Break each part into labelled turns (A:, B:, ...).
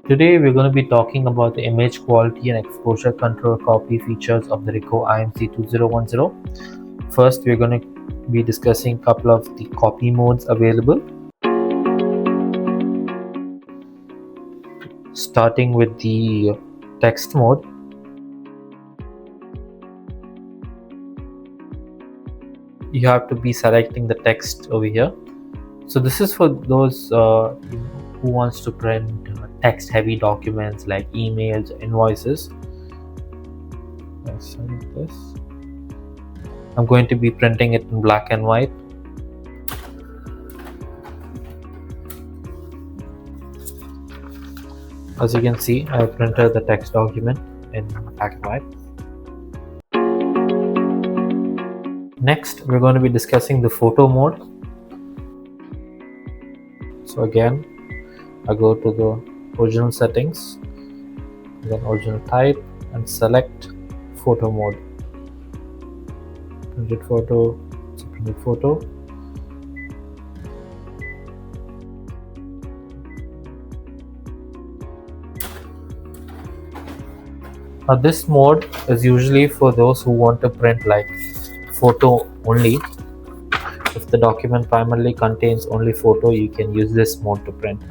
A: Today we're going to be talking about the image quality and exposure control copy features of the Ricoh IM C2010. First, we're going to be discussing a couple of the copy modes available. Starting with the text mode. You have to be selecting the text over here. So this is for those who wants to print text heavy documents like emails, invoices. Let's select this. I'm going to be printing it in black and white. As you can see, I printed the text document in black and white. Next, we're going to be discussing the photo mode. So again, I go to the original settings, then original type, and select photo mode. Printed photo, it's a printed photo. Now this mode is usually for those who want to print like photo only. If the document primarily contains only photo, you can use this mode to print.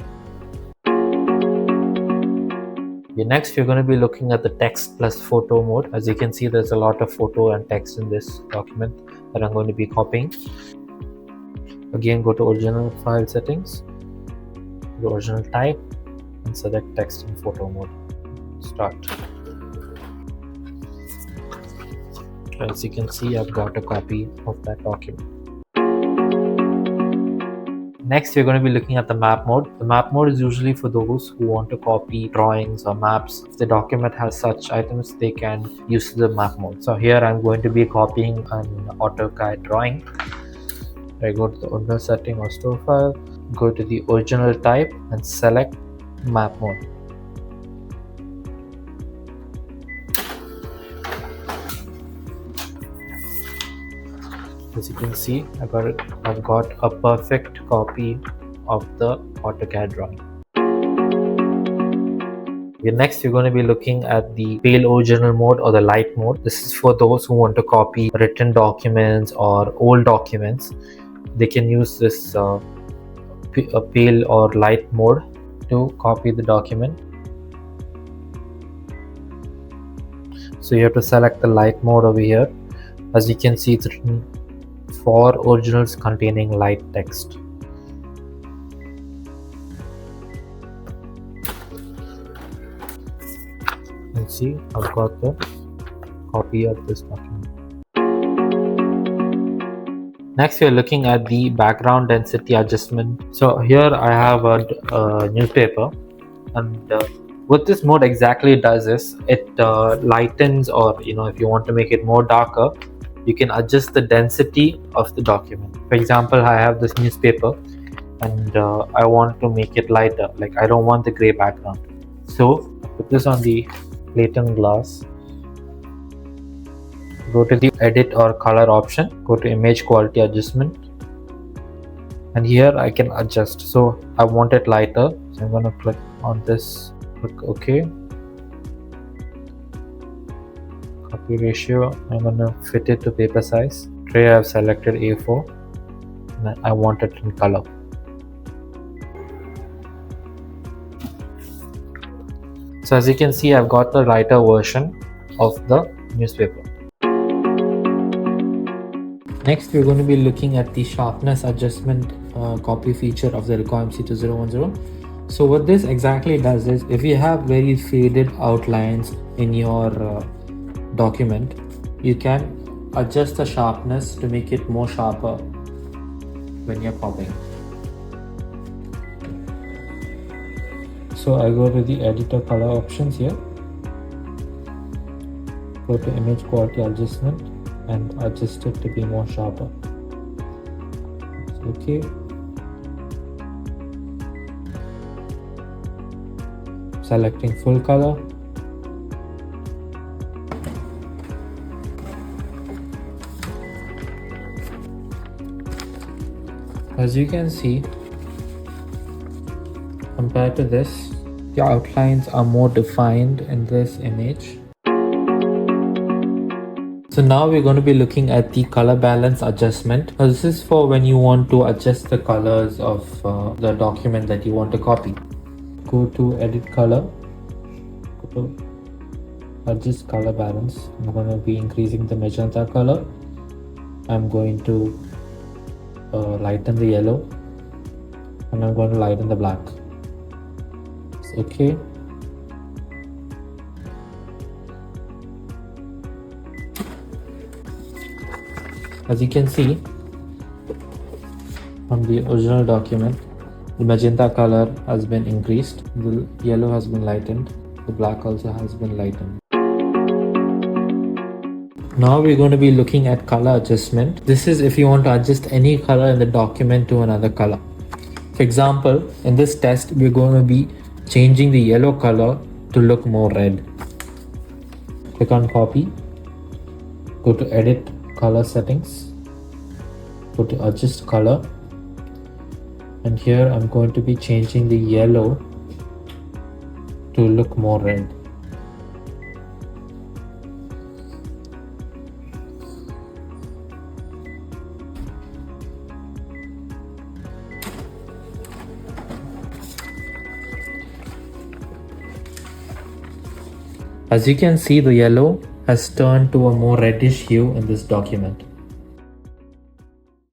A: Next, you're going to be looking at the text plus photo mode. As you can see, there's a lot of photo and text in this document that I'm going to be copying. Again, go to original file settings, go to original type, and select text in photo mode. Start. As you can see, I've got a copy of that document. Next, you're going to be looking at the map mode. The map mode is usually for those who want to copy drawings or maps. If the document has such items, they can use the map mode. So here I'm going to be copying an AutoCAD drawing. I go to the original setting or store file, go to the original type and select map mode. As you can see, I've got a perfect copy of the AutoCAD drawing. Next, you're going to be looking at the pale original mode or the light mode. This is for those who want to copy written documents or old documents. They can use this a pale or light mode to copy the document. So you have to select the light mode over here. As you can see, it's written for originals containing light text. You can see I've got the copy of this document. Next, we are looking at the background density adjustment. So here I have a newspaper, and what this mode exactly does is it lightens, or if you want to make it more darker, you can adjust the density of the document. For example, I have this newspaper and I want to make it lighter. Like, I don't want the gray background. So put this on the plate and glass. Go to the edit or color option. Go to image quality adjustment. And here I can adjust. So I want it lighter. So I'm going to click on this. Click OK. Copy ratio, I'm going to fit it to paper size. Tray, I've selected A4 and I want it in color. So as you can see, I've got the lighter version of the newspaper. Next, we're going to be looking at the sharpness adjustment copy feature of the Ricoh IM C2010. So what this exactly does is, if you have very faded outlines in your document, you can adjust the sharpness to make it more sharper when you're copying. So I go to the editor color options here, go to image quality adjustment and adjust it to be more sharper. Okay. Selecting full color. As you can see, compared to this, The outlines are more defined in this image. So now we're going to be looking at the color balance adjustment. Now this is for when you want to adjust the colors of the document that you want to copy. Go to edit color, go to adjust color balance. I'm going to be increasing the magenta color. I'm going to lighten the yellow, and I'm going to lighten the black. It's okay. As you can see from the original document, the magenta color has been increased, the yellow has been lightened, the black also has been lightened. Now we're going to be looking at color adjustment. This is if you want to adjust any color in the document to another color. For example, in this test, we're going to be changing the yellow color to look more red. Click on copy, go to edit color settings, go to adjust color, and here I'm going to be changing the yellow to look more red. As you can see, the yellow has turned to a more reddish hue in this document.